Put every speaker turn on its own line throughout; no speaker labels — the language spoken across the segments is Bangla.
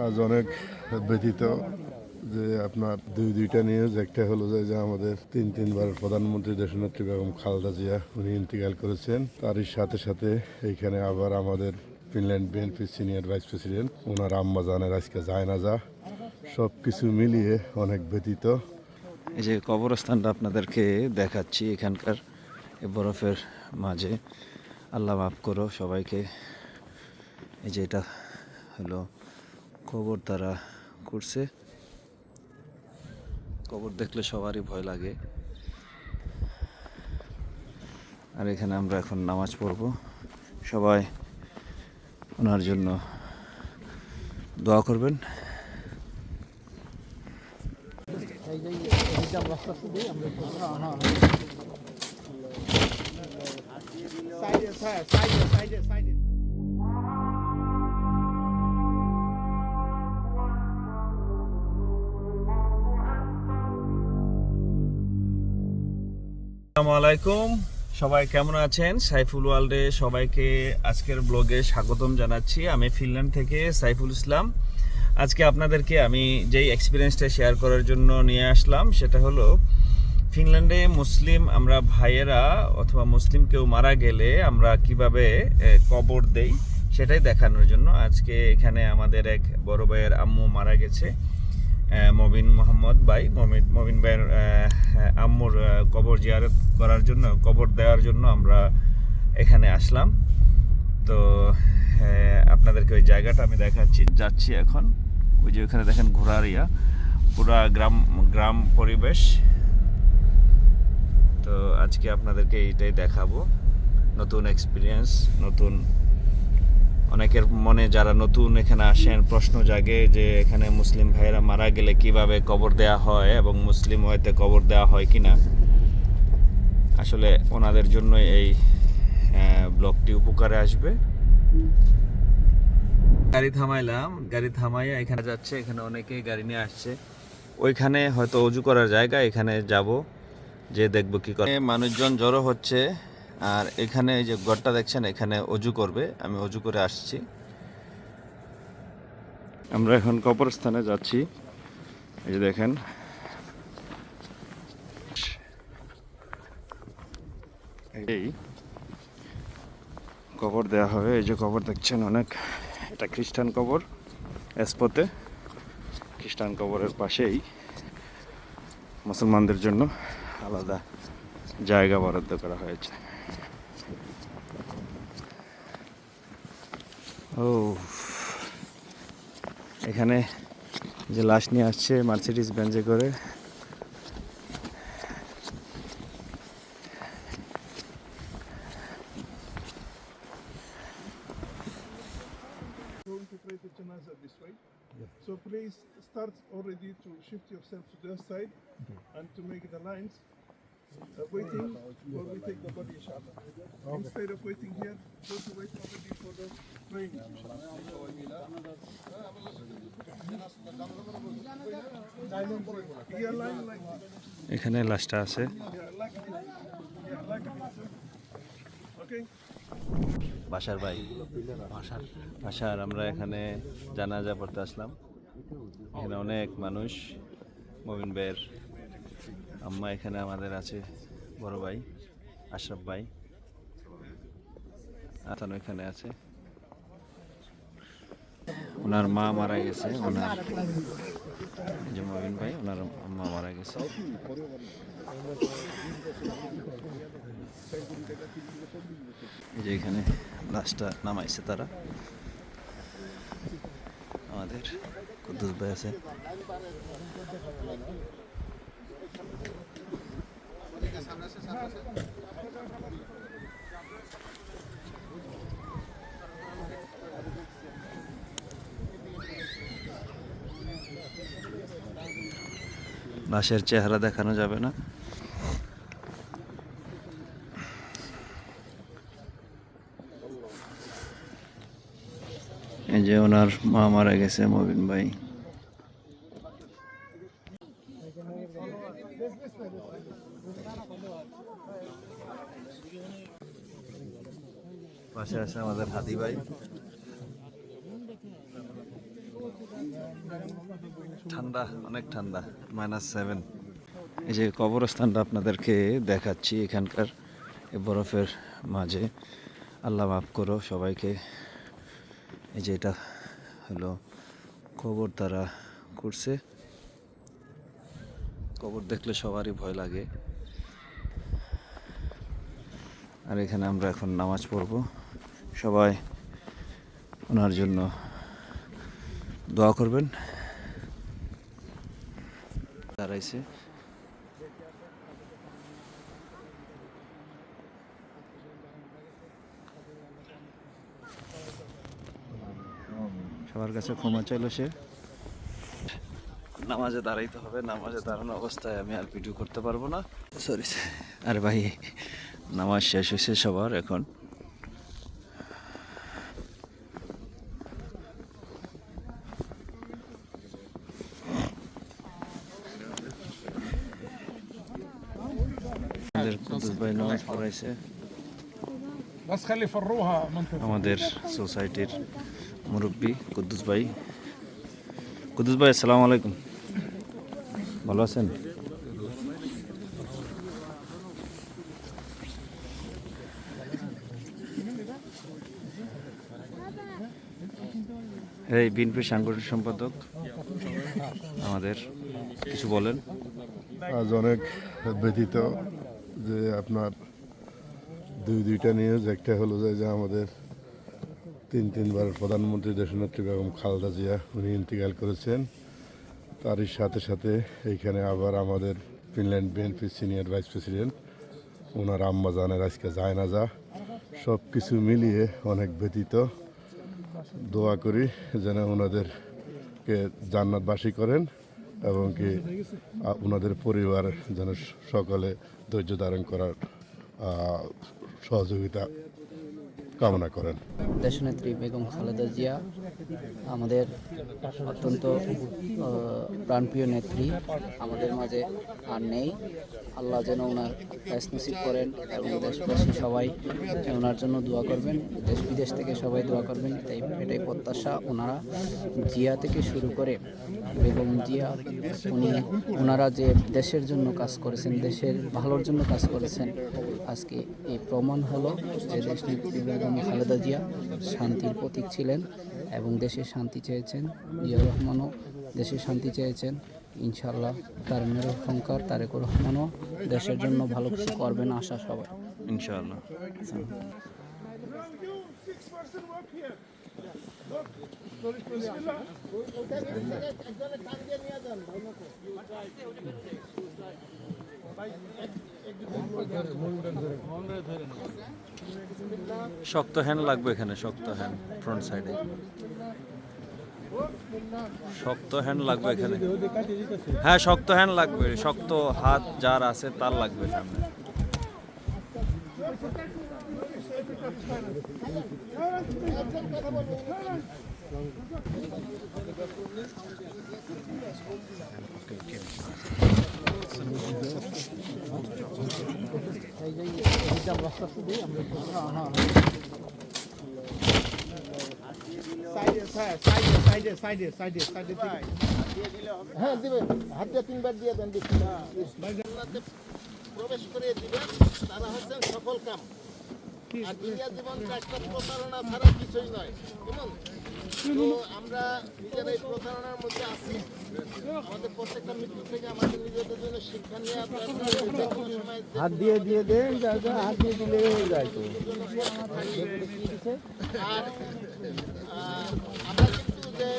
আজ অনেক ব্যথিত যে আপনার দুইটা নিউজ। একটা হলো যে আমাদের তিনবার প্রধানমন্ত্রী দেশনেত্রী বেগম খালেদা জিয়া উনি ইন্তেকাল করেছেন। তারই সাথে সাথে এইখানে আবার আমাদের Finland BNP senior vice president ওনার আম্মা জানের আজকে জায়নাজা। সব কিছু মিলিয়ে অনেক ব্যথিত।
এই যে কবরস্থানটা আপনাদেরকে দেখাচ্ছি, এখানকার বরফের মাঝে। আল্লাহ মাফ করো সবাইকে। এই যে এটা হলো কবর তারা করছে। কবর দেখলে সবারই ভয় লাগে। আর এখানে আমরা এখন নামাজ পড়ব। সবাই ওনার জন্য দোয়া করবেন। আসসালামু আলাইকুম, সবাই কেমন আছেন? সাইফুল ওয়ার্ল্ডে সবাইকে আজকের ব্লগে স্বাগতম জানাচ্ছি। আমি ফিনল্যান্ড থেকে সাইফুল ইসলাম। আজকে আপনাদেরকে আমি যেই এক্সপিরিয়েন্সটা শেয়ার করার জন্য নিয়ে আসলাম সেটা হলো ফিনল্যান্ডে মুসলিম আমরা ভাইয়েরা অথবা মুসলিম কেউ মারা গেলে আমরা কিভাবে কবর দেই সেটাই দেখানোর জন্য। আজকে এখানে আমাদের এক বড় ভাইয়ের আম্মু মারা গেছে, মবিন মোহাম্মদ ভাই। মবিন ভাইয়ের আম্মুর কবর জিয়ারত করার জন্য, কবর দেওয়ার জন্য আমরা এখানে আসলাম। তো আপনাদেরকে ওই জায়গাটা আমি যাচ্ছি এখন। ওই যে ওখানে দেখেন ঘোড়ার পুরা গ্রাম পরিবেশ। তো আজকে আপনাদেরকে এইটাই দেখাবো, নতুন এক্সপিরিয়েন্স। অনেকের মনে যারা নতুন এখানে আসেন প্রশ্ন জাগে যে এখানে মুসলিম ভাইয়েরা মারা গেলে কিভাবে কবর দেয়া হয় এবং মুসলিম হয়তো কবর দেওয়া হয় কিনা। আসলে ওনাদের জন্য এই ব্লগটি উপকারে আসবে। গাড়ি থামাইয়া এখানে যাচ্ছে। এখানে অনেকেই গাড়ি নিয়ে আসছে। ওইখানে হয়তো অজু করার জায়গা, এখানে যাব, যে দেখবো কি করে মানুষজন জড়ো হচ্ছে। আর এখানে এই যে ঘরটা দেখছেন, এখানে অজু করবে। আমি অজু করে আসছি। আমরা এখন কবরস্থানে যাচ্ছি। এই যে দেখেন, এই কবর দেওয়া হবে। এই যে কবর দেখছেন, অনেক, এটা খ্রিস্টান কবর। এসপোতে খ্রিস্টান কবরের পাশেই মুসলমানদের জন্য আলাদা জায়গা বরাদ্দ করা হয়েছে। ও এখানে যে লাশ নিয়ে আসছে মার্সিডিজ বেঞ্জে করে।
So please start already to shift yourself to their side and to make the lines waiting for we take the body inshallah. Instead of waiting here, go to wait already for the praying inshallah. Line like this.
এখানে লাশটা আছে।
Okay.
বাসার আমরা এখানে জানাজা পড়তে আসলাম। এখানে অনেক মানুষ। মবিন ভাইয়ের আম্মা এখানে আমাদের আছে, বড় ভাই আশরাফ ভাই আতানো এখানে আছে। ওনার মা মারা গেছে, ওনার যে মবিন ভাই, ওনার আম্মা মারা গেছে। এই যে এখানে লাশটা নামাইছে তারা। আমাদের কুদ্দুস ভাই আছে। লাশের চেহারা দেখানো যাবে না। এই যে ওনার মা মারা গেছে, মবিন ভাই। পাশে আছে আমাদের হাদি ভাই। ঠান্ডা, অনেক ঠান্ডা, -7। এই যে কবরস্থানটা আপনাদেরকে দেখাচ্ছি, এখানকার এই বরফের মাঝে। আল্লাহ মাফ করো সবাইকে। এই যে এটা হলো কবর তারা করছে। কবর দেখলে সবারই ভয় লাগে। আর এখানে আমরা এখন নামাজ পড়ব। সবাই ওনার জন্য দোয়া করবেন। দাঁড়াইছে সবার কাছে ক্ষমা চাইলো সে। নামাজে দাঁড়াইতে হবে, নামাজে দাঁড়ানো অবস্থায় আমি আর ভিডিও করতে পারবো না, সরি। আরে ভাই, নামাজ শেষ হয়েছে সবার এখন। আমাদের কুদ্দুস ভাই নামাজ পড়াইছে, আমাদের সোসাইটির মুরব্বী কুদ্দুস ভাই। কুদ্দুস ভাই, আসসালামু আলাইকুম, ভালো আছেন? এই বিএনপির সাংগঠনিক সম্পাদক আমাদের কিছু বলেন।
আজ অনেক ব্যথিত যে আপনার দুইটা নিউজ। একটা হলো যে আমাদের তিনবার প্রধানমন্ত্রী দেশনেত্রী বেগম খালেদা জিয়া উনি ইন্তেকাল করেছেন। তারই সাথে সাথে এইখানে আবার আমাদের Finland BNP senior vice president ওনার আম্মা জানের আজকে জায়নাজা। সব কিছু মিলিয়ে অনেক ব্যথিত। দোয়া করি যেন ওনাদেরকে জান্নাতবাসী করেন এবং কি ওনাদের পরিবার যেন সকলে ধৈর্য ধারণ করার সহযোগিতা কামনা করেন।
দেশনেত্রী বেগম খালেদা জিয়া আমাদের অত্যন্ত প্রাণপ্রিয় নেত্রী, আমাদের মাঝে আর নেই। আল্লাহ যেন ওনার ফয়েজ নসিব করেন এবং দেশবাসী সবাই ওনার জন্য দোয়া করবেন, দেশ বিদেশ থেকে সবাই দোয়া করবেন, এটাই প্রত্যাশা। ওনারা জিয়া থেকে শুরু করে বেগম জিয়া, ওনারা যে দেশের জন্য কাজ করেছেন, দেশের ভালোর জন্য কাজ করেছেন, আজকে এই প্রমাণ হলো যে দেশনেত্রী বেগম খালেদা জিয়া শান্তির প্রতীক ছিলেন এবং দেশের শান্তি চেয়েছেন। জিয়াউর রহমানও দেশের শান্তি চেয়েছেন। ইনশাআল্লাহ তার মেরু অহংকার তারেক রহমানও দেশের জন্য ভালো কিছু করবেন, আশা সবাই
ইনশাআল্লাহ। শক্ত হ্যান্ড লাগবে এখানে, শক্ত হ্যান্ড ফ্রন্ট সাইডে, শক্ত হ্যান্ড লাগবে এখানে। হ্যাঁ, শক্ত হ্যান্ড লাগবে, শক্ত হাত যার আছে তার লাগবে সামনে।
হ্যাঁ দিবেন, হাত দিয়ে 3 বার দিয়ে দেন। প্রবেশ করে দিবেন, তারা হচ্ছেন সফল কাম। আর দুনিয়া জীবনটা একটা প্রতারণা ছাড়া কিছুই নয়। কেমন? তো আমরা নিজেরা এই প্রতারণার মধ্যে আছি। আমাদের প্রত্যেকটা মৃত্যু থেকে আমাদের নিজেদের জন্য শিক্ষা নেওয়া দরকার। হাত দিয়ে দিয়ে দেন, হাত দিয়ে দিলে হয়ে যায়। তো আর আমরা কিন্তু যে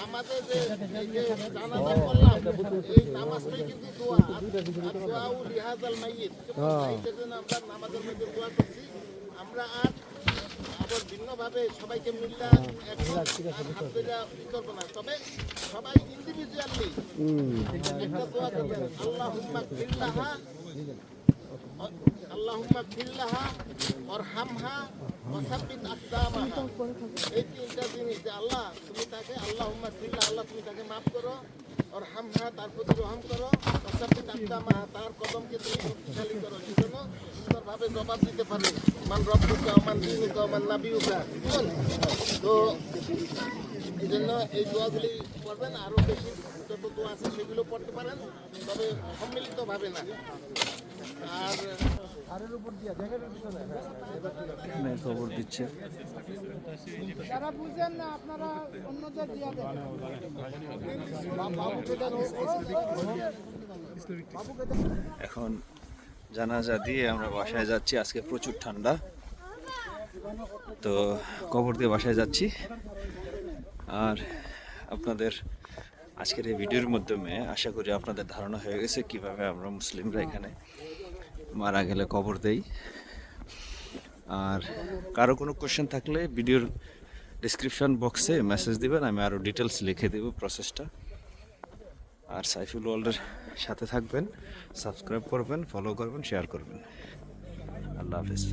আমাদের যে জানাজা করলাম, এই নামাজটাই কিন্তু দোয়া। দোয়া ও লিহাজাল মাইয়িত, মাইয়িতের জন্য আমরা নামাজের মধ্যে দোয়া করছি। আমরা আর আবার ভিন্নভাবে সবাইকে মিল্লা হাত ধরে ই করবো না, তবে সবাই ইন্ডিভিজুয়ালি একটা দোয়া করবেন। আল্লাহুম্মা ফিল্লাহা, আল্লাহুম্মা ফিল্লাহা ওয়ারহামহা ওয়াসাব্বিত আকদামাহা। এই তিনটা জিনিস যে আল্লাহ তুমি তাকে, আল্লাহুম্মা ফিল্লাহা, আল্লাহ তুমি তাকে মাফ করো, ওয়ারহামহা তার প্রতি রহম করো, ওয়াসাব্বিত আকদামাহা তার কদমকে তুমি শক্তিশালী করো, যেন সুন্দরভাবে জবাব দিতে পারে মান রব্বুকা ওয়া মান দীনুকা ওয়া মান নাবিয়ুকা। তো এই জন্য এই দোয়াগুলি পড়বেন, আরও বেশি যত দোয়া আছে সেগুলো পড়তে পারেন, তবে সম্মিলিতভাবে না। আর
এখানে খবর দিচ্ছে।
যারা বুঝেন না আপনারা অন্যদের দিয়া দেন।
এখন জানাজা দিয়ে আমরা বাসায় যাচ্ছি। আজকে প্রচুর ঠান্ডা, তো কবর দিয়ে বাসায় যাচ্ছি। আর আপনাদের আজকের এই ভিডিওর মাধ্যমে আশা করি আপনাদের ধারণা হয়ে গেছে কিভাবে আমরা মুসলিমরা এখানে মারা গেলে কবর দেই। আর কারো কোনো কোশ্চেন থাকলে ভিডিওর ডিসক্রিপশন বক্সে মেসেজ দিবেন, আমি আরও ডিটেলস লিখে দেব প্রসেসটা। আর সাইফুল ওয়ার্ল্ডের সাথে থাকবেন, সাবস্ক্রাইব করবেন, ফলো করবেন, শেয়ার করবেন। আল্লাহ হাফিজ।